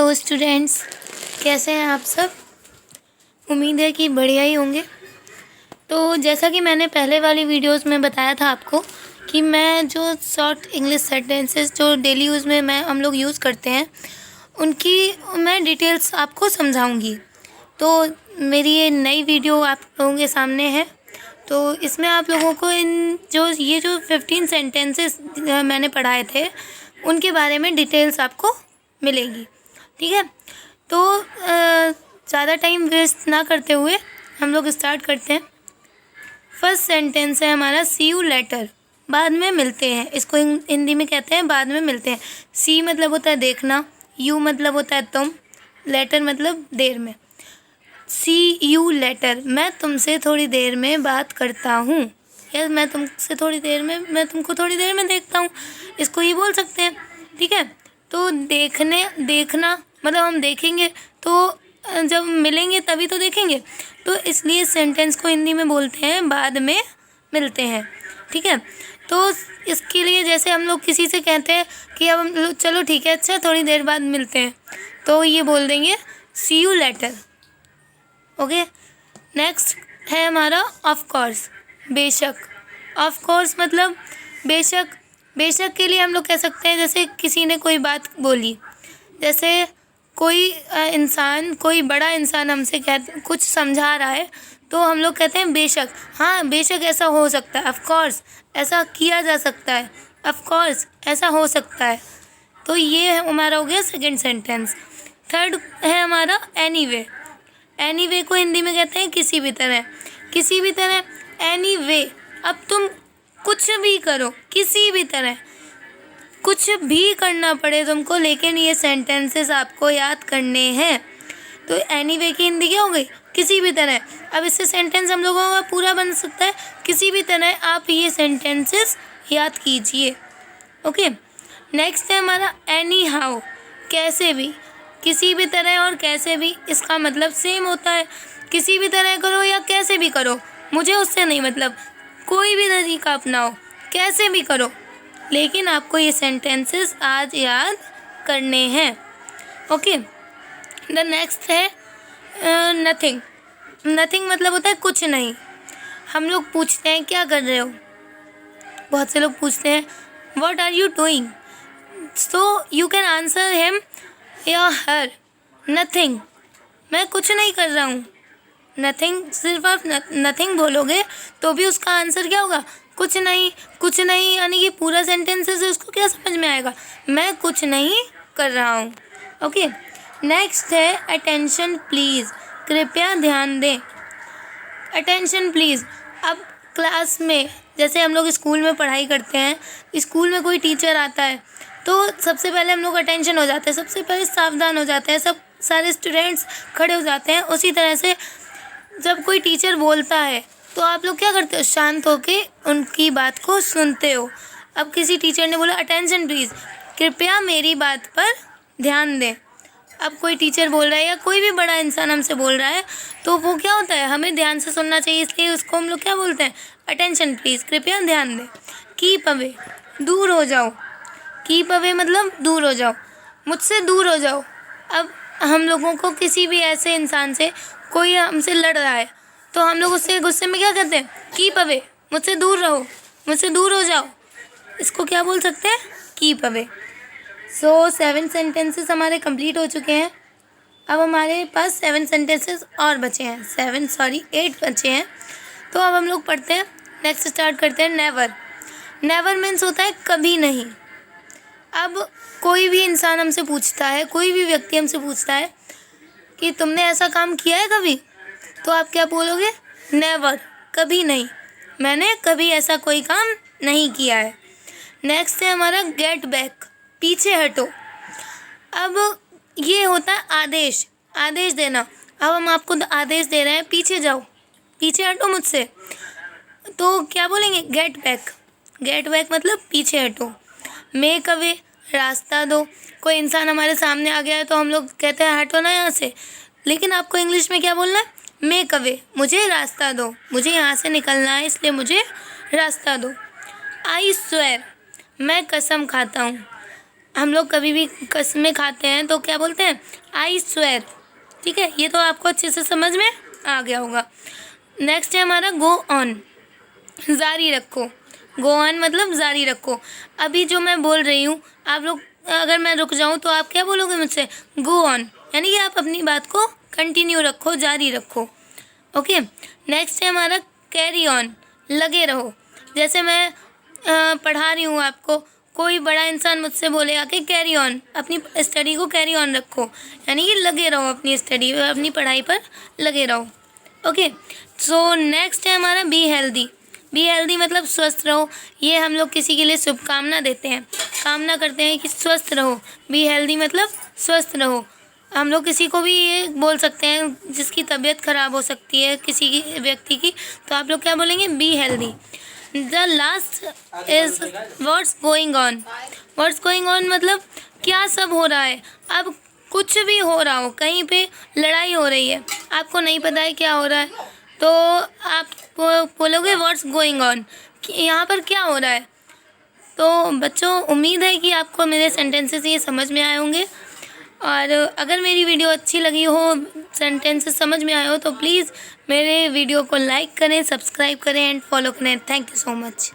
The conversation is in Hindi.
हेलो स्टूडेंट्स, कैसे हैं आप सब। उम्मीद है कि बढ़िया ही होंगे। तो जैसा कि मैंने पहले वाली वीडियोस में बताया था आपको कि मैं जो शॉर्ट इंग्लिश सेंटेंसेस जो डेली यूज़ में हम लोग यूज़ करते हैं उनकी मैं डिटेल्स आपको समझाऊंगी। तो मेरी ये नई वीडियो आप लोगों के सामने है। तो इसमें आप लोगों को ये जो 15 सेंटेंसेस मैंने पढ़ाए थे उनके बारे में डिटेल्स आपको मिलेगी। ठीक है, तो ज़्यादा टाइम वेस्ट ना करते हुए हम लोग स्टार्ट करते हैं। फर्स्ट सेंटेंस है हमारा सी यू लेटर, बाद में मिलते हैं। इसको हिंदी में कहते हैं बाद में मिलते हैं। सी मतलब होता है देखना, यू मतलब होता है तुम, लेटर मतलब देर में। सी यू लेटर, मैं तुमसे थोड़ी देर में बात करता हूँ, या मैं तुमको थोड़ी देर में देखता हूँ, इसको ये बोल सकते हैं। ठीक है, तो देखना मतलब हम देखेंगे, तो जब मिलेंगे तभी तो देखेंगे, तो इसलिए सेंटेंस को हिंदी में बोलते हैं बाद में मिलते हैं। ठीक है, तो इसके लिए जैसे हम लोग किसी से कहते हैं कि अब हम लोग चलो ठीक है अच्छा थोड़ी देर बाद मिलते हैं, तो ये बोल देंगे सी यू लेटर। ओके, नेक्स्ट है हमारा ऑफ कोर्स, बेशक। ऑफ कोर्स मतलब बेशक। बेशक के लिए हम लोग कह सकते हैं जैसे किसी ने कोई बात बोली, जैसे कोई बड़ा इंसान हमसे कुछ समझा रहा है, तो हम लोग कहते हैं बेशक, हाँ बेशक ऐसा हो सकता है, ऑफ कोर्स ऐसा किया जा सकता है, ऑफ कोर्स ऐसा हो सकता है। तो ये हमारा हो गया सेकंड सेंटेंस। थर्ड है हमारा एनीवे। एनीवे को हिंदी में कहते हैं किसी भी तरह। किसी भी तरह, एनीवे, अब तुम कुछ भी करो, किसी भी तरह, कुछ भी करना पड़े तुमको, लेकिन ये सेंटेंसेस आपको याद करने हैं। तो एनीवे की हिंदी क्या हो गई, किसी भी तरह। अब इससे सेंटेंस हम लोगों का पूरा बन सकता है, किसी भी तरह आप ये सेंटेंसेस याद कीजिए। ओके, नेक्स्ट है हमारा एनी हाउ, कैसे भी। किसी भी तरह और कैसे भी, इसका मतलब सेम होता है। किसी भी तरह करो या कैसे भी करो, मुझे उससे नहीं मतलब, कोई भी तरीका अपनाओ, कैसे भी करो, लेकिन आपको ये सेंटेंसेस आज याद करने हैं। ओके, द नेक्स्ट है नथिंग। नथिंग मतलब होता है कुछ नहीं। हम लोग पूछते हैं क्या कर रहे हो, बहुत से लोग पूछते हैं what are you doing, so you can answer him या हर नथिंग, मैं कुछ नहीं कर रहा हूँ। नथिंग, सिर्फ आप नथिंग बोलोगे तो भी उसका आंसर क्या होगा, कुछ नहीं। कुछ नहीं यानी कि पूरा सेंटेंसेस है, उसको क्या समझ में आएगा, मैं कुछ नहीं कर रहा हूँ। ओके, नेक्स्ट है अटेंशन प्लीज़, कृपया ध्यान दें। अटेंशन प्लीज़, अब क्लास में जैसे हम लोग स्कूल में पढ़ाई करते हैं, स्कूल में कोई टीचर आता है तो सबसे पहले हम लोग अटेंशन हो जाते हैं, सबसे पहले सावधान हो जाते हैं, सब सारे स्टूडेंट्स खड़े हो जाते हैं। उसी तरह से जब कोई टीचर बोलता है तो आप लोग क्या करते हो, शांत होके उनकी बात को सुनते हो। अब किसी टीचर ने बोला अटेंशन प्लीज़, कृपया मेरी बात पर ध्यान दें। अब कोई टीचर बोल रहा है या कोई भी बड़ा इंसान हमसे बोल रहा है, तो वो क्या होता है, हमें ध्यान से सुनना चाहिए, इसलिए उसको हम लोग क्या बोलते हैं, अटेंशन प्लीज़, कृपया ध्यान दें। कीप अवे, दूर हो जाओ। कीप अवे मतलब दूर हो जाओ, मुझसे दूर हो जाओ। अब हम लोगों को किसी भी ऐसे इंसान से, कोई हमसे लड़ रहा है, तो हम लोग उससे गुस्से में क्या कहते हैं, कीप अवे, मुझसे दूर रहो, मुझसे दूर हो जाओ। इसको क्या बोल सकते हैं, कीप अवे। सो 7 सेंटेंसेस हमारे कंप्लीट हो चुके हैं। अब हमारे पास 7 सेंटेंसेस और बचे हैं, 8 बचे हैं। तो अब हम लोग पढ़ते हैं, नेक्स्ट स्टार्ट करते हैं। नेवर। नेवर मीन्स होता है कभी नहीं। अब कोई भी इंसान हमसे पूछता है, कोई भी व्यक्ति हमसे पूछता है कि तुमने ऐसा काम किया है कभी, तो आप क्या बोलोगे, नेवर, कभी नहीं, मैंने कभी ऐसा कोई काम नहीं किया है। नेक्स्ट है हमारा गेट बैक, पीछे हटो। अब ये होता है आदेश, आदेश देना। अब हम आपको आदेश दे रहे हैं पीछे जाओ, पीछे हटो मुझसे, तो क्या बोलेंगे, गेट बैक। गेट बैक मतलब पीछे हटो। मेक अवे, रास्ता दो। कोई इंसान हमारे सामने आ गया है तो हम लोग कहते हैं हटो ना यहाँ से, लेकिन आपको इंग्लिश में क्या बोलना है, मेक अवे, मुझे रास्ता दो, मुझे यहाँ से निकलना है इसलिए मुझे रास्ता दो। आई स्वेयर, मैं कसम खाता हूँ। हम लोग कभी भी कस्में खाते हैं तो क्या बोलते हैं, आई स्वेयर। ठीक है, ये तो आपको अच्छे से समझ में आ गया होगा। नेक्स्ट है हमारा गो ऑन, जारी रखो। गो ऑन मतलब जारी रखो। अभी जो मैं बोल रही हूँ आप लोग, अगर मैं रुक जाऊँ तो आप क्या बोलोगे मुझसे, गो ऑन, यानी कि आप अपनी बात को कंटिन्यू रखो, जारी रखो। ओके, नेक्स्ट है हमारा कैरी ऑन, लगे रहो। जैसे मैं पढ़ा रही हूँ आपको, कोई बड़ा इंसान मुझसे बोलेगा कि कैरी ऑन, अपनी स्टडी को कैरी ऑन रखो, यानी कि लगे रहो अपनी स्टडी, अपनी पढ़ाई पर लगे रहो। ओके, सो नेक्स्ट है हमारा बी हेल्दी। बी हेल्दी मतलब स्वस्थ रहो। ये हम लोग किसी के लिए शुभकामना देते हैं, कामना करते हैं कि स्वस्थ रहो। बी हेल्दी मतलब स्वस्थ रहो। हम लोग किसी को भी ये बोल सकते हैं जिसकी तबीयत ख़राब हो सकती है किसी की व्यक्ति की, तो आप लोग क्या बोलेंगे, be healthy. The last is what's going on. What's going on मतलब क्या सब हो रहा है। अब कुछ भी हो रहा हो, कहीं पे लड़ाई हो रही है, आपको नहीं पता है क्या हो रहा है, तो आप बोलोगे व्हाट्स गोइंग ऑन, यहाँ पर क्या हो रहा है। तो बच्चों, उम्मीद है कि आपको मेरे सेंटेंसेस ये समझ में आए होंगे, और अगर मेरी वीडियो अच्छी लगी हो, सेंटेंसेस समझ में आए हो, तो प्लीज़ मेरे वीडियो को लाइक करें, सब्सक्राइब करें एंड फॉलो करें। Thank you so much.